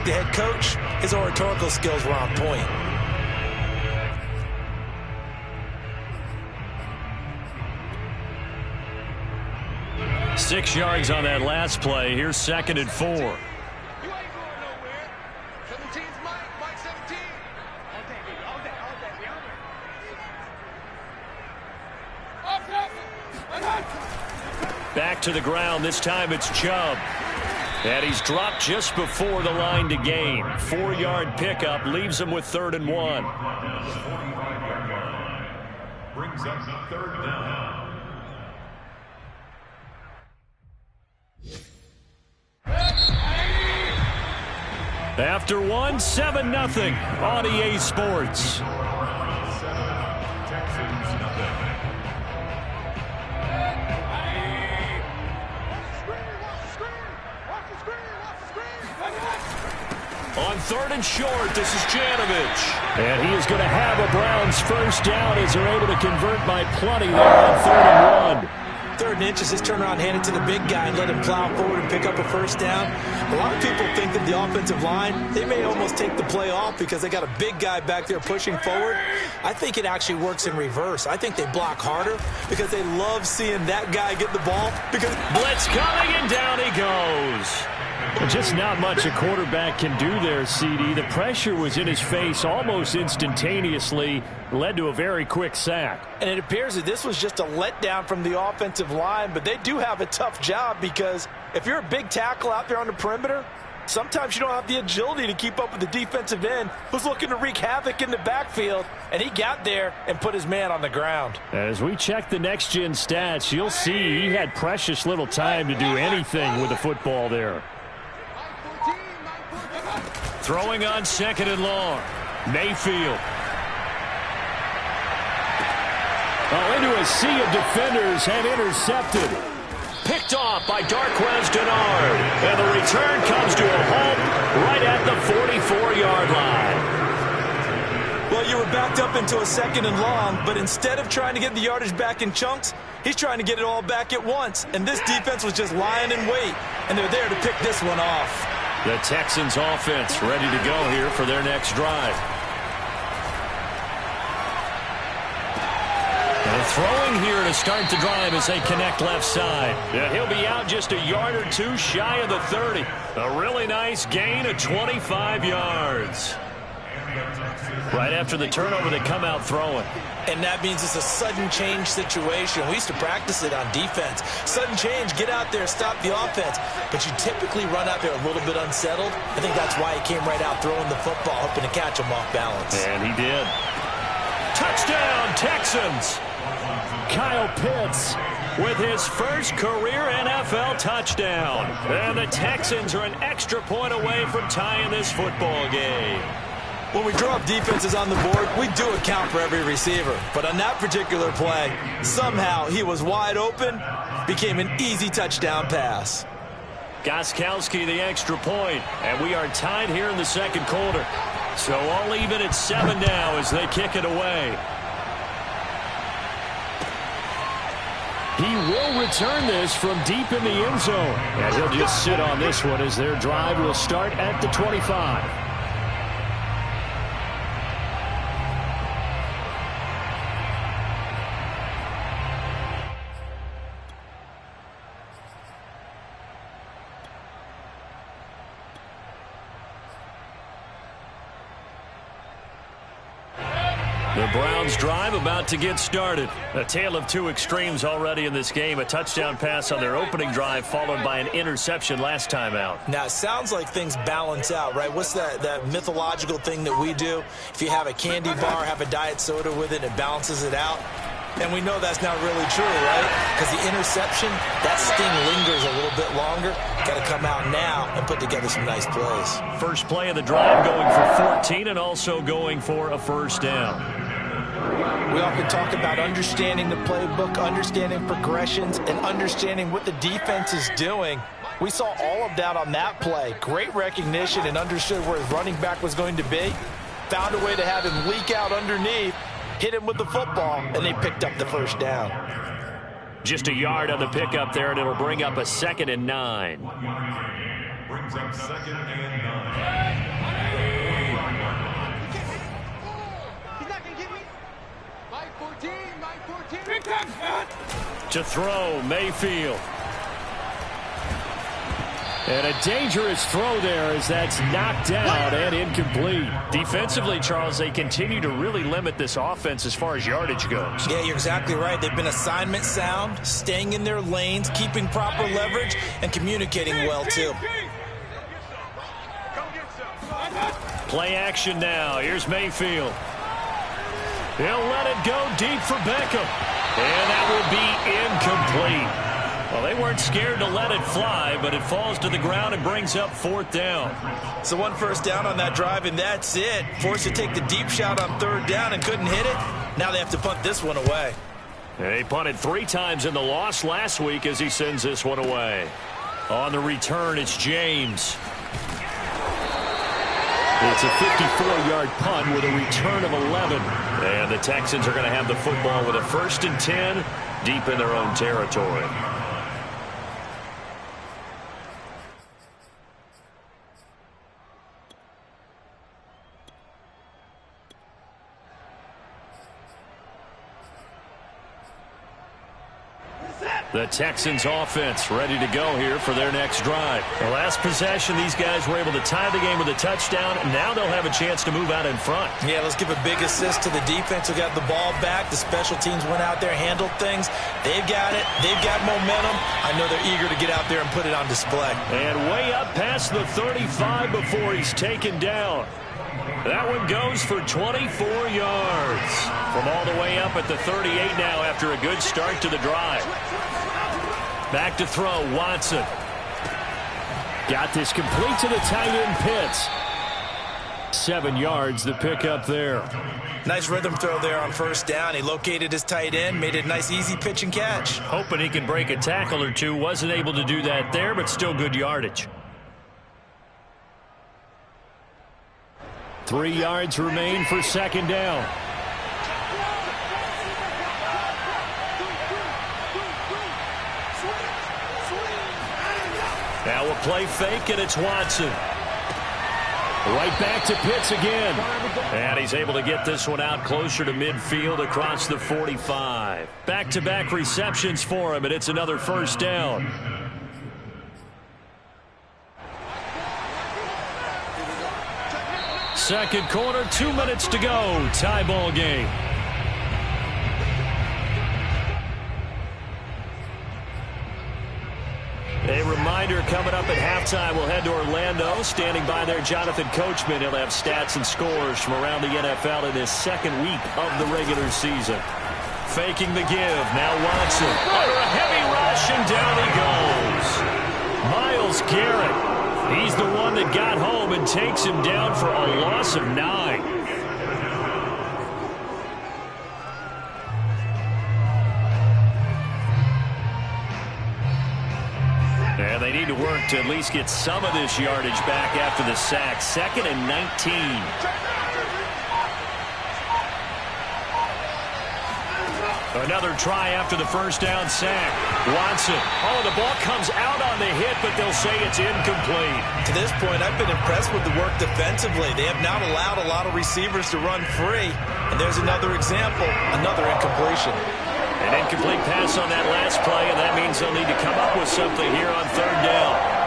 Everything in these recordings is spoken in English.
the head coach, his oratorical skills were on point. Six yards on that last play. Here's 2nd and 4. Back to the ground. This time it's Chubb. And he's dropped just before the line to gain. 4-yard pickup leaves him with 3rd and 1. Brings up 3rd down. After 1, 7-0 on EA Sports. On 3rd and short, this is Janovich. And he is going to have a Browns first down as they're able to convert by plenty there on 3rd and 1. 3rd and inches, his turnaround, hand it to the big guy and let him plow forward and pick up a first down. A lot of people think that the offensive line, they may almost take the play off because they got a big guy back there pushing forward. I think it actually works in reverse. I think they block harder because they love seeing that guy get the ball. Because blitz coming, and down he goes. Just not much a quarterback can do there, CD. The pressure was in his face almost instantaneously, led to a very quick sack. And it appears that this was just a letdown from the offensive line, but they do have a tough job because if you're a big tackle out there on the perimeter, sometimes you don't have the agility to keep up with the defensive end who's looking to wreak havoc in the backfield, and he got there and put his man on the ground. As we check the next-gen stats, you'll see he had precious little time to do anything with the football there. Throwing on 2nd and long. Mayfield. Into a sea of defenders and intercepted. Picked off by Darquez Denard. And the return comes to a halt right at the 44-yard line. Well, you were backed up into a 2nd and long, but instead of trying to get the yardage back in chunks, he's trying to get it all back at once. And this defense was just lying in wait, and they're there to pick this one off. The Texans offense ready to go here for their next drive. And throwing here to start the drive as they connect left side. And he'll be out just a yard or two shy of the 30. A really nice gain of 25 yards. Right after the turnover, they come out throwing. And that means it's a sudden change situation. We used to practice it on defense. Sudden change, get out there, stop the offense. But you typically run out there a little bit unsettled. I think that's why he came right out throwing the football, hoping to catch him off balance. And he did. Touchdown, Texans! Kyle Pitts with his first career NFL touchdown. And the Texans are an extra point away from tying this football game. When we draw up defenses on the board, we do account for every receiver. But on that particular play, somehow he was wide open, became an easy touchdown pass. Gostkowski the extra point, and we are tied here in the 2nd quarter. So all even at 7 now as they kick it away. He will return this from deep in the end zone. And he'll just sit on this one as their drive will start at the 25. The Browns drive about to get started. A tale of two extremes already in this game. A touchdown pass on their opening drive followed by an interception last time out. Now, it sounds like things balance out, right? What's that mythological thing that we do? If you have a candy bar, have a diet soda with it, it balances it out. And we know that's not really true, right? Because the interception, that sting lingers a little bit longer. Got to come out now and put together some nice plays. First play of the drive going for 14 and also going for a first down. We often talk about understanding the playbook, understanding progressions, and understanding what the defense is doing. We saw all of that on that play. Great recognition and understood where his running back was going to be. Found a way to have him leak out underneath, hit him with the football, and they picked up the first down. Just a yard on the pickup there, and it'll bring up a 2nd and 9. Brings up 2nd and 9. To throw, Mayfield. And a dangerous throw there as that's knocked down and incomplete. Defensively, Charles, they continue to really limit this offense as far as yardage goes. Yeah, you're exactly right. They've been assignment sound, staying in their lanes, keeping proper leverage, and communicating well, too. Play action now. Here's Mayfield. He'll let it go deep for Beckham. And that will be incomplete. Well, they weren't scared to let it fly, but it falls to the ground and brings up 4th down. So 1 first down on that drive, and that's it. Forced to take the deep shot on 3rd down and couldn't hit it. Now they have to punt this one away. They punted 3 times in the loss last week as he sends this one away. On the return, it's James. It's a 54-yard punt with a return of 11. And the Texans are going to have the football with a 1st and 10 deep in their own territory. The Texans offense ready to go here for their next drive. The last possession, these guys were able to tie the game with a touchdown, and now they'll have a chance to move out in front. Yeah, let's give a big assist to the defense who got the ball back. The special teams went out there, handled things. They've got it. They've got momentum. I know they're eager to get out there and put it on display. And way up past the 35 before he's taken down. That one goes for 24 yards. From all the way up at the 38 now after a good start to the drive. Back to throw, Watson. Got this complete to the tight end, Pitts. 7 yards, the pickup there. Nice rhythm throw there on 1st down. He located his tight end, made it a nice easy pitch and catch. Hoping he can break a tackle or two. Wasn't able to do that there, but still good yardage. 3 yards remain for 2nd down. Now we'll play fake, and it's Watson. Right back to Pitts again. And he's able to get this one out closer to midfield across the 45. Back-to-back receptions for him, and it's another 1st down. Second quarter, 2 minutes to go. Tie ball game. A reminder coming up at halftime, we'll head to Orlando. Standing by there, Jonathan Coachman. He'll have stats and scores from around the NFL in his 2nd week of the regular season. Faking the give. Now Watson. Under a heavy rush, and down he goes. Myles Garrett. He's the one that got home and takes him down for a loss of 9. And they need to work to at least get some of this yardage back after the sack. 2nd and 19. Another try after the 1st down sack. Watson. Oh, the ball comes out on the hit, but they'll say it's incomplete. To this point, I've been impressed with the work defensively. They have not allowed a lot of receivers to run free. And there's another example, another incompletion. An incomplete pass on that last play, and that means they'll need to come up with something here on 3rd down.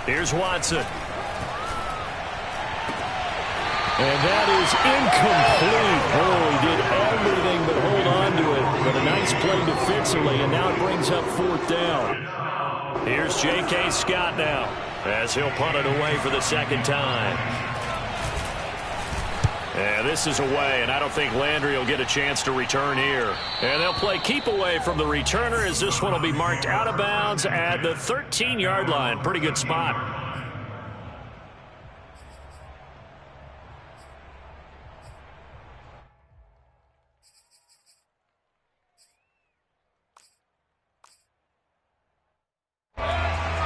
Here's Watson. And that is incomplete. Oh, he did everything but hold on to it. But a nice play defensively, and now it brings up 4th down. Here's J.K. Scott now as he'll punt it away for the 2nd time. And this is away, and I don't think Landry will get a chance to return here. And they'll play keep away from the returner as this one will be marked out of bounds at the 13-yard line. Pretty good spot.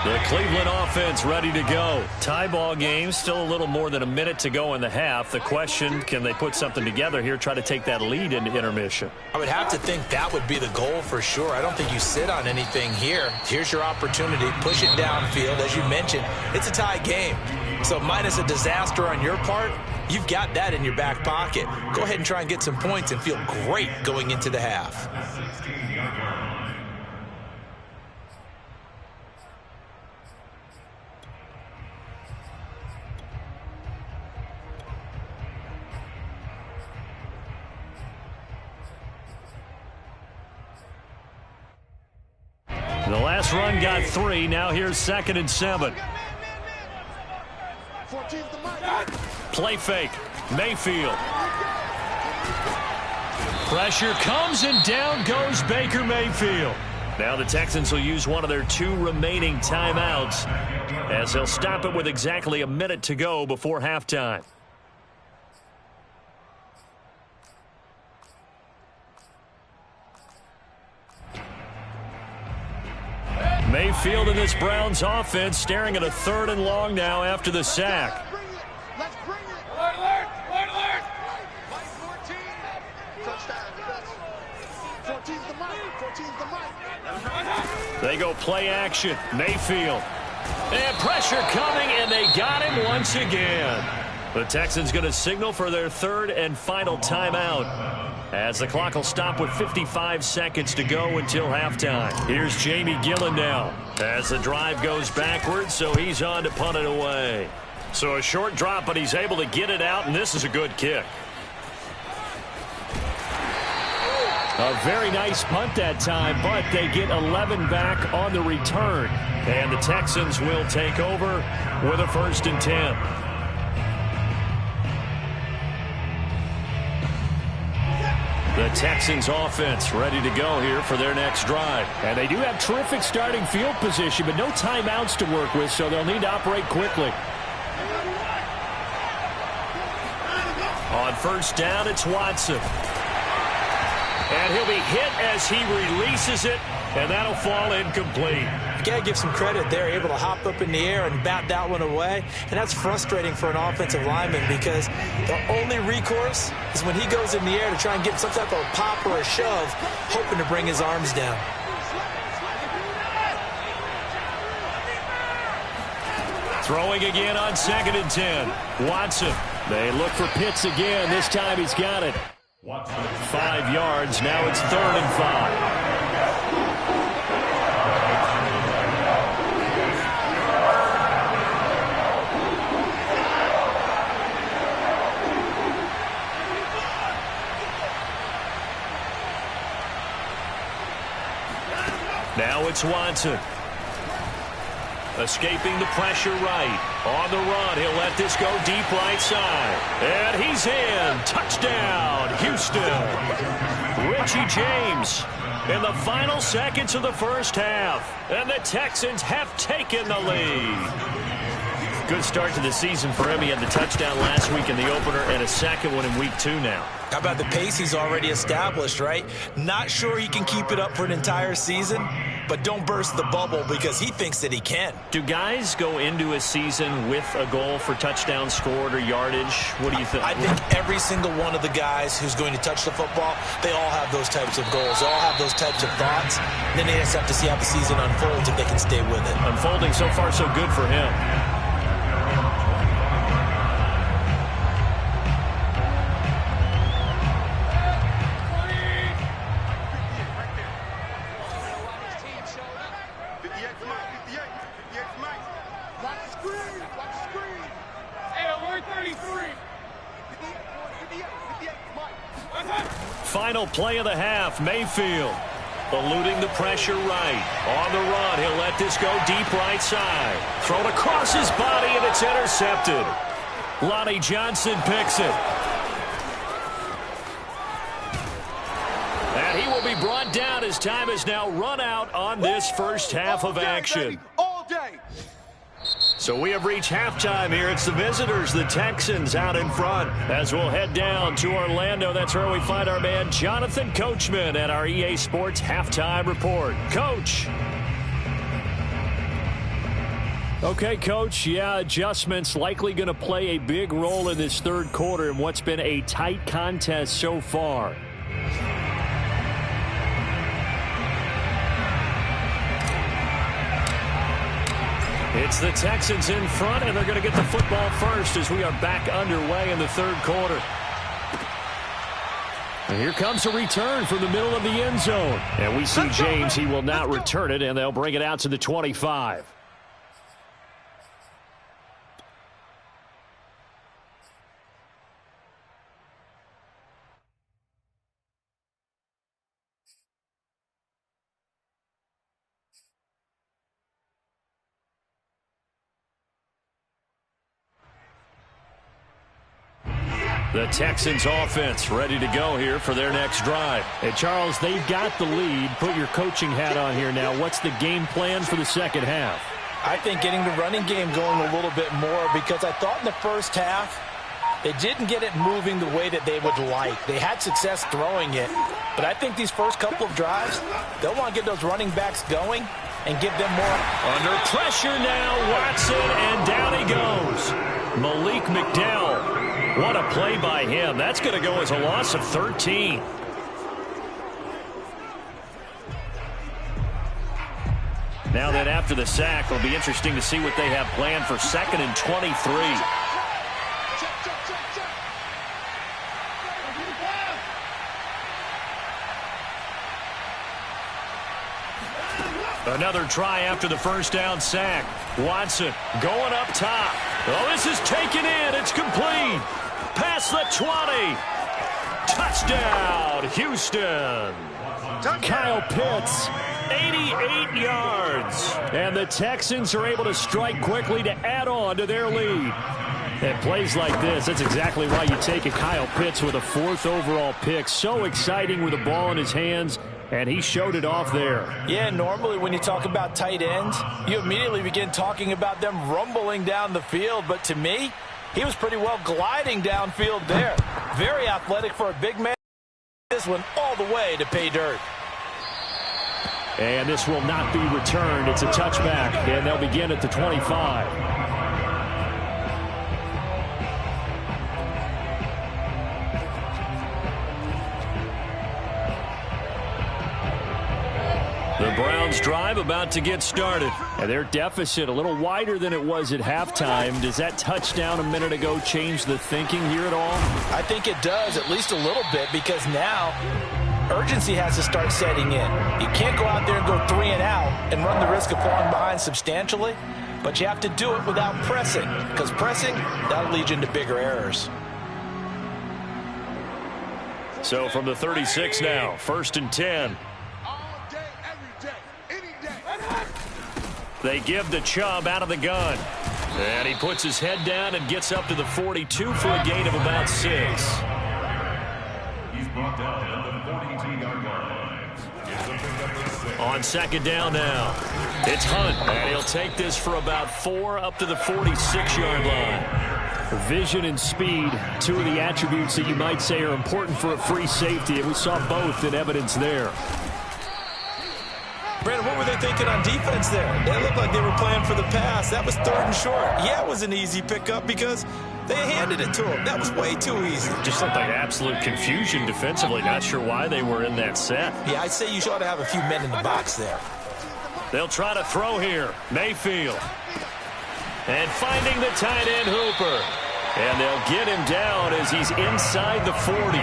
The Cleveland offense ready to go. Tie ball game, still a little more than a minute to go in the half. The question, can they put something together here, try to take that lead into intermission? I would have to think that would be the goal for sure. I don't think you sit on anything here. Here's your opportunity. Push it downfield. As you mentioned, it's a tie game. So minus a disaster on your part, you've got that in your back pocket. Go ahead and try and get some points and feel great going into the half. The last run got 3. Now here's 2nd and 7. Play fake. Mayfield. Pressure comes and down goes Baker Mayfield. Now the Texans will use one of their 2 remaining timeouts as they'll stop it with exactly a minute to go before halftime. Mayfield in this Browns offense staring at a 3rd and long now after the sack. Let's bring it. Alert, alert. 14's the mic. They go play action. Mayfield. And pressure coming, and they got him once again. The Texans going to signal for their 3rd and final timeout, as the clock will stop with 55 seconds to go until halftime. Here's Jamie Gillen now as the drive goes backwards, so he's on to punt it away. So a short drop, but he's able to get it out, and this is a good kick. A very nice punt that time, but they get 11 back on the return. And the Texans will take over with a 1st and 10. The Texans offense ready to go here for their next drive. And they do have terrific starting field position, but no timeouts to work with, so they'll need to operate quickly. On 1st down, it's Watson. And he'll be hit as he releases it, and that'll fall incomplete. You got to give some credit there, able to hop up in the air and bat that one away. And that's frustrating for an offensive lineman because the only recourse is when he goes in the air to try and get some type of pop or a shove, hoping to bring his arms down. Throwing again on 2nd and 10. Watson. They look for Pitts again. This time he's got it. 5 yards. Now it's 3rd and 5. Now it's Watson. Escaping the pressure right. On the run, he'll let this go deep right side. And he's in. Touchdown, Houston. Richie James in the final seconds of the 1st half. And the Texans have taken the lead. Good start to the season for him. He had the touchdown last week in the opener and a 2nd one in week 2 now. How about the pace he's already established, right? Not sure he can keep it up for an entire season, but don't burst the bubble because he thinks that he can. Do guys go into a season with a goal for touchdowns scored or yardage? What do you think? I think every single one of the guys who's going to touch the football, they all have those types of goals. They all have those types of thoughts. Then they just have to see how the season unfolds if they can stay with it. Unfolding so far so good for him. Final play of the half, Mayfield eluding the pressure right. On the run, he'll let this go deep right side. Thrown across his body, and it's intercepted. Lonnie Johnson picks it. And he will be brought down as time has now run out on this 1st half of action. All day. So we have reached halftime here. It's the visitors, the Texans, out in front. As we'll head down to Orlando, that's where we find our man Jonathan Coachman at our EA Sports Halftime Report. Coach. Okay, Coach, yeah, adjustments likely going to play a big role in this third quarter in what's been a tight contest so far. It's the Texans in front, and they're going to get the football first as we are back underway in the third quarter. And here comes a return from the middle of the end zone. And we see James, he will not return it, and they'll bring it out to the 25. The Texans offense ready to go here for their next drive. And Charles, they've got the lead. Put your coaching hat on here now. What's the game plan for the second half? I think getting the running game going a little bit more, because I thought in the first half they didn't get it moving the way that they would like. They had success throwing it, but I think these first couple of drives, they'll want to get those running backs going and give them more. Under pressure now, Watson, and down he goes. Malik McDowell. What a play by him. That's going to go as a loss of 13. Now that after the sack, it'll be interesting to see what they have planned for 2nd and 23. Another try after the first down sack. Watson going up top. Oh, this is taken in. It's complete. Past the 20. Touchdown, Houston. Kyle Pitts, 88 yards. And the Texans are able to strike quickly to add on to their lead. And plays like this, that's exactly why you take a Kyle Pitts with a 4th overall pick. So exciting with the ball in his hands, and he showed it off there. Yeah, normally when you talk about tight ends, you immediately begin talking about them rumbling down the field. But to me, he was pretty well gliding downfield there. Very athletic for a big man. This one all the way to pay dirt. And this will not be returned. It's a touchback, and they'll begin at the 25. The Browns drive about to get started. And their deficit a little wider than it was at halftime. Does that touchdown a minute ago change the thinking here at all? I think it does, at least a little bit, because now urgency has to start setting in. You can't go out there and go 3 and out and run the risk of falling behind substantially, but you have to do it without pressing, because pressing, that'll lead you into bigger errors. So from the 36 now, 1st and 10. They give the Chubb out of the gun. And he puts his head down and gets up to the 42 for a gain of about 6. He's brought down at the 42-yard line. On 2nd down now, it's Hunt. And he'll take this for about 4 up to the 46-yard line. Vision and speed, 2 of the attributes that you might say are important for a free safety. And we saw both in evidence there. Brandon, what were they thinking on defense there? They looked like they were playing for the pass. That was 3rd and short. Yeah, it was an easy pickup because they handed it to him. That was way too easy. Just looked like absolute confusion defensively. Not sure why they were in that set. Yeah, I'd say you ought to have a few men in the box there. They'll try to throw here. Mayfield. And finding the tight end Hooper. And they'll get him down as he's inside the 40.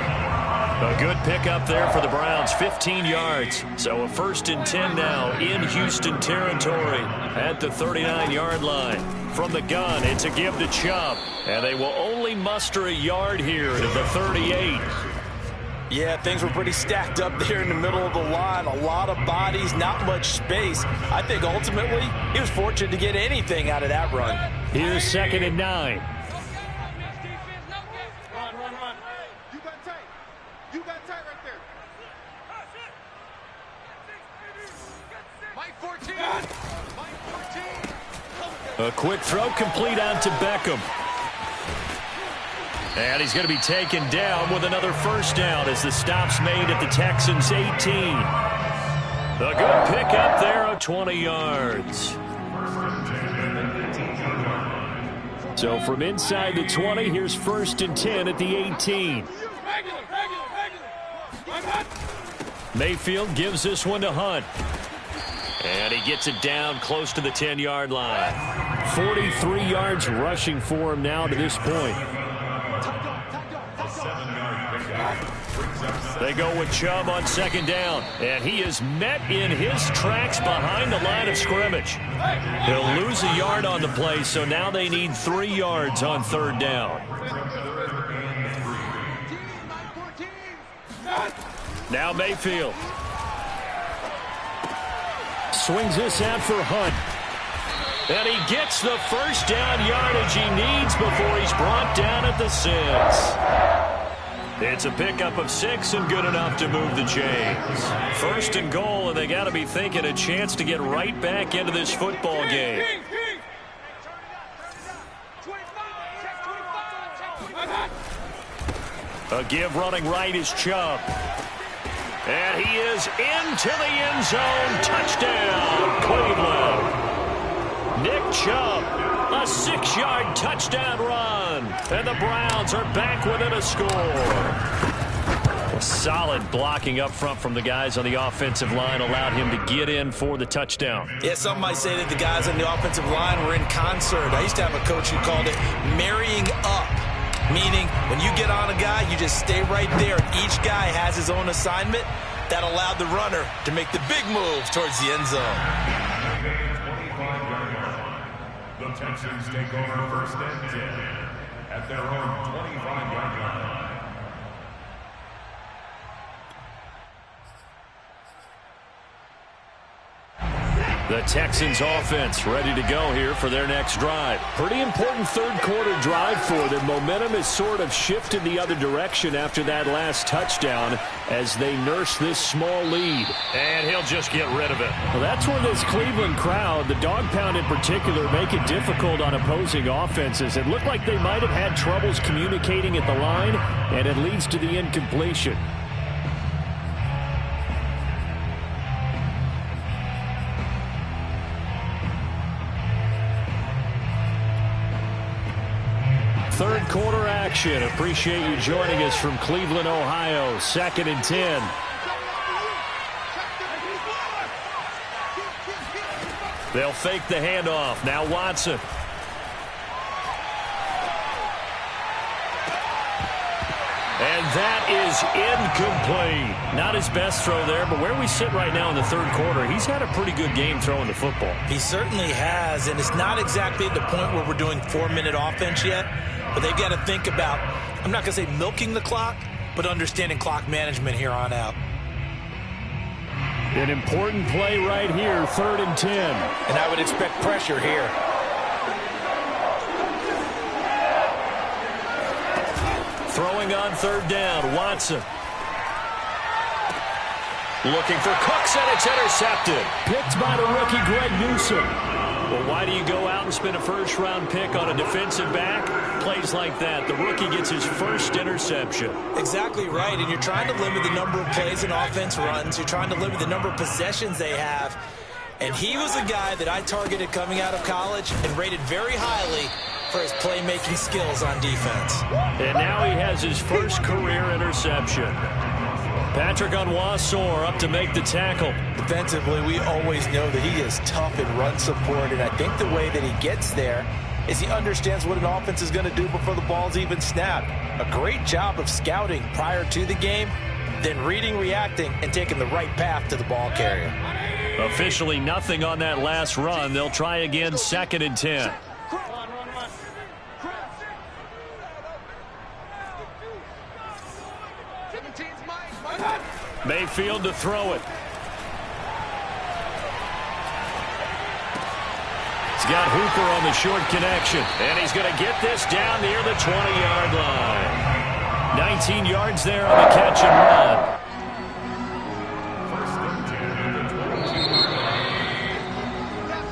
A good pickup there for the Browns, 15 yards. So a 1st and 10 now in Houston territory at the 39-yard line. From the gun, it's a give to Chubb. And they will only muster a yard here to the 38. Yeah, things were pretty stacked up there in the middle of the line. A lot of bodies, not much space. I think ultimately he was fortunate to get anything out of that run. Here's 2nd and 9. A quick throw complete out to Beckham. And he's going to be taken down with another 1st down as the stop's made at the Texans' 18. A good pickup there of 20 yards. So from inside the 20, here's 1st and 10 at the 18. Mayfield gives this one to Hunt. And he gets it down close to the 10-yard line. 43 yards rushing for him now to this point. They go with Chubb on 2nd down. And he is met in his tracks behind the line of scrimmage. He'll lose a yard on the play, so now they need 3 yards on 3rd down. Now Mayfield. Swings this out for Hunt. And he gets the 1st down yardage he needs before he's brought down at the 6. It's a pickup of 6 and good enough to move the chains. 1st and goal, and they got to be thinking a chance to get right back into this football game. A give running right is Chubb. And he is into the end zone. Touchdown, Cleveland. Nick Chubb, a 6-yard touchdown run. And the Browns are back within a score. Solid blocking up front from the guys on the offensive line allowed him to get in for the touchdown. Yeah, some might say that the guys on the offensive line were in concert. I used to have a coach who called it marrying up. Meaning, when you get on a guy, you just stay right there. Each guy has his own assignment. That allowed the runner to make the big move towards the end zone. The Texans take over 1st and 10 at their own 25-yard line. The Texans offense ready to go here for their next drive. Pretty important 3rd quarter drive for them. Momentum has sort of shifted the other direction after that last touchdown as they nurse this small lead. And he'll just get rid of it. Well, that's where this Cleveland crowd, the dog pound in particular, make it difficult on opposing offenses. It looked like they might have had troubles communicating at the line, and it leads to the incompletion. Third quarter action. Appreciate you joining us from Cleveland, Ohio. 2nd and 10. They'll fake the handoff. Now Watson. And that is incomplete. Not his best throw there, but where we sit right now in the 3rd quarter, he's had a pretty good game throwing the football. He certainly has, and it's not exactly at the point where we're doing 4-minute offense yet. But they've got to think about, I'm not going to say milking the clock, but understanding clock management here on out. An important play right here, 3rd and 10. And I would expect pressure here. Throwing on 3rd down, Watson. Looking for Cooks, and it's intercepted. Picked by the rookie, Greg Newsome. Well, why do you go out and spend a 1st-round pick on a defensive back? Plays like that. The rookie gets his 1st interception. Exactly right, and you're trying to limit the number of plays an offense runs. You're trying to limit the number of possessions they have. And he was a guy that I targeted coming out of college and rated very highly for his playmaking skills on defense. And now he has his 1st career interception. Patrick Onwuasor up to make the tackle. Defensively, we always know that he is tough in run support, and I think the way that he gets there is he understands what an offense is going to do before the ball's even snapped. A great job of scouting prior to the game, then reading, reacting, and taking the right path to the ball carrier. Officially nothing on that last run. They'll try again, 2nd and 10. Mayfield to throw it. He's got Hooper on the short connection. And he's going to get this down near the 20-yard line. 19 yards there on the catch and run.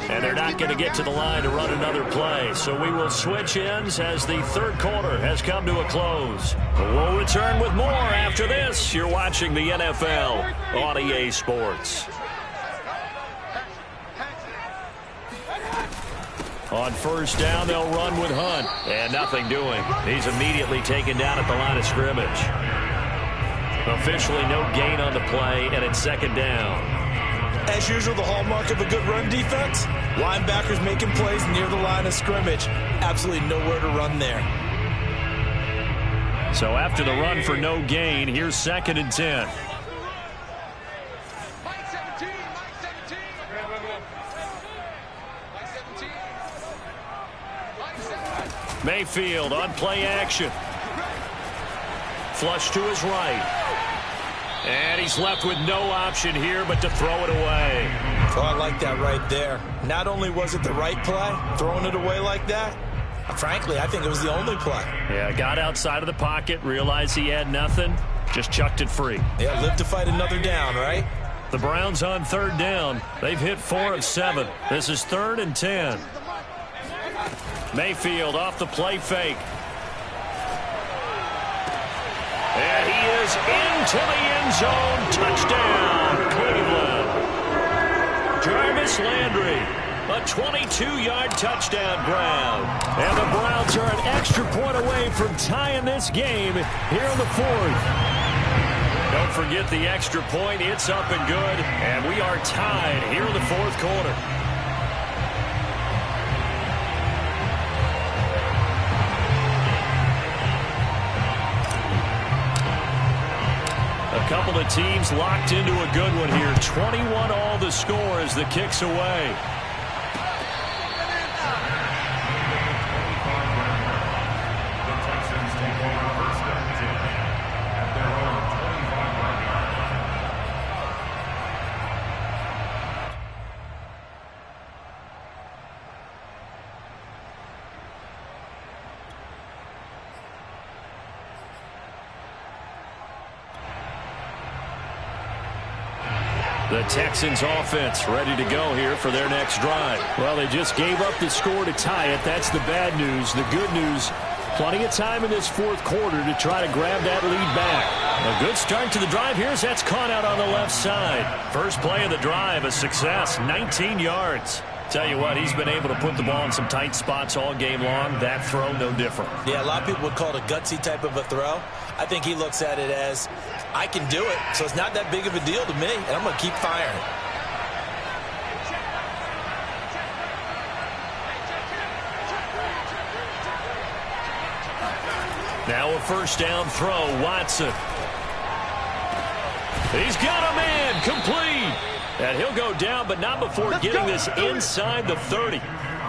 And they're not going to get to the line to run another play. So we will switch ends as the 3rd quarter has come to a close. We'll return with more after this. You're watching the NFL on EA Sports. On first down, they'll run with Hunt. And nothing doing. He's immediately taken down at the line of scrimmage. Officially no gain on the play, and it's second down. As usual, the hallmark of a good run defense, linebackers making plays near the line of scrimmage. Absolutely nowhere to run there. So after the run for no gain, here's second and 10. Mayfield on play action. Flush to his right. And he's left with no option here but to throw it away. Oh, I like that right there. Not only was it the right play, throwing it away like that, frankly, I think it was the only play. Yeah, got outside of the pocket, realized he had nothing, just chucked it free. Yeah, live to fight another down, right? The Browns on third down. They've hit 4 of 7. This is third and 10. Mayfield off the play fake. And he is into the end zone. Touchdown, Cleveland. Jarvis Landry, a 22-yard touchdown grab. And the Browns are an extra point away from tying this game here in the fourth. Don't forget the extra point. It's up and good. And we are tied here in the fourth quarter. A couple of teams locked into a good one here. 21 all the score as the kick's away. The Texans take over first and 10 at their own 25-yard line. The Texans offense ready to go here for their next drive. Well, they just gave up the score to tie it. That's the bad news. The good news, plenty of time in this fourth quarter to try to grab that lead back. A good start to the drive. Here's that's caught out on the left side. First play of the drive, a success, 19 yards. Tell you what, he's been able to put the ball in some tight spots all game long. That throw, no different. Yeah, a lot of people would call it a gutsy type of a throw. I think he looks at it as, I can do it, so it's not that big of a deal to me, and I'm going to keep firing. Now a first down throw, Watson. He's got a man, complete. And he'll go down, but not before getting this inside the 30.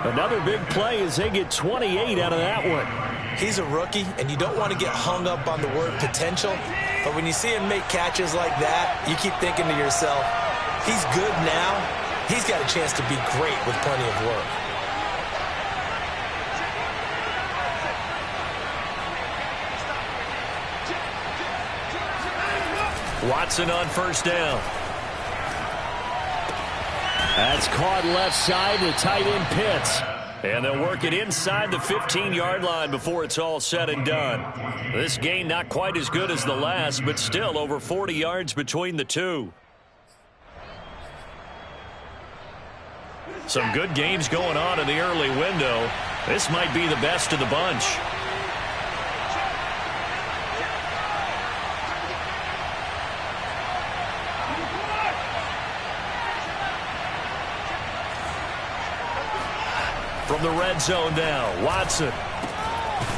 Another big play as they get 28 out of that one. He's a rookie, and you don't want to get hung up on the word potential. But when you see him make catches like that, you keep thinking to yourself, he's good now. He's got a chance to be great with plenty of work. Watson on first down. That's caught left side to tight end Pitts. And they'll work it inside the 15-yard line before it's all said and done. This gain not quite as good as the last, but still over 40 yards between the two. Some good games going on in the early window. This might be the best of the bunch. From the red zone now, Watson.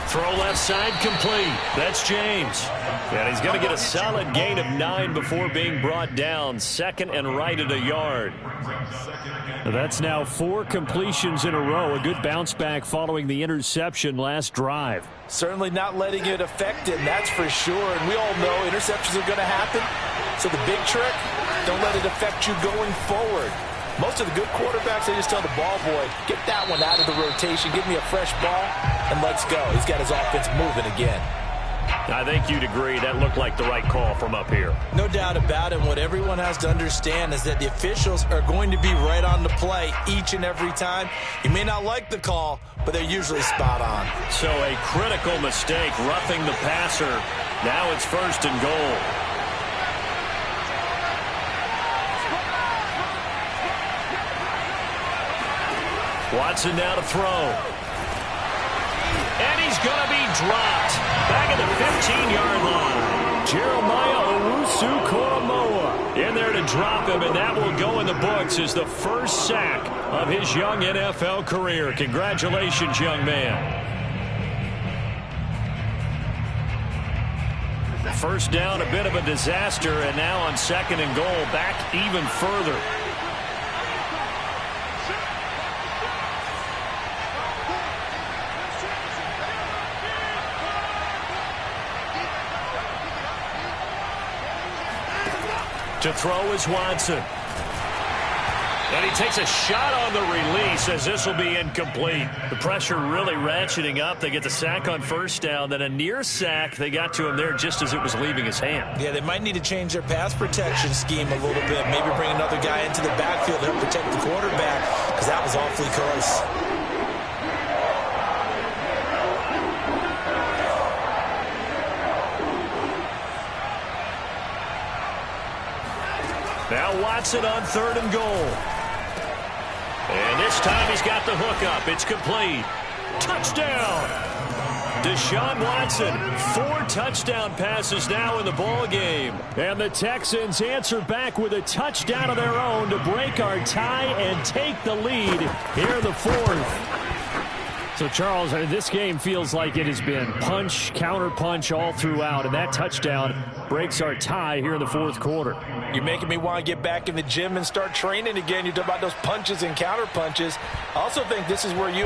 Throw left side complete. That's James. And he's going to get a solid gain of 9 before being brought down. Second and right at a yard. That's now 4 completions in a row. A good bounce back following the interception last drive. Certainly not letting it affect him, that's for sure. And we all know interceptions are going to happen. So the big trick, don't let it affect you going forward. Most of the good quarterbacks, they just tell the ball boy, get that one out of the rotation, give me a fresh ball, and let's go. He's got his offense moving again. I think you'd agree that looked like the right call from up here. No doubt about it. What everyone has to understand is that the officials are going to be right on the play each and every time. You may not like the call, but they're usually spot on. So a critical mistake, roughing the passer. Now it's first and goal. Watson now to throw. And he's going to be dropped. Back at the 15-yard line. Jeremiah Owusu-Koramoah in there to drop him, and that will go in the books as the first sack of his young NFL career. Congratulations, young man. First down, a bit of a disaster, and now on 2nd and goal, back even further. To throw is Watson. And he takes a shot on the release as this will be incomplete. The pressure really ratcheting up. They get the sack on first down. Then a near sack. They got to him there just as it was leaving his hand. Yeah, they might need to change their pass protection scheme a little bit. Maybe bring another guy into the backfield to help protect the quarterback, because that was awfully close. Now Watson on 3rd and goal. And this time he's got the hook up. It's complete. Touchdown! Deshaun Watson, 4 touchdown passes now in the ball game. And the Texans answer back with a touchdown of their own to break our tie and take the lead here in the 4th. So, Charles, this game feels like it has been punch, counter-punch all throughout, and that touchdown breaks our tie here in the 4th quarter. You're making me want to get back in the gym and start training again. You talk about those punches and counter punches. I also think this is where you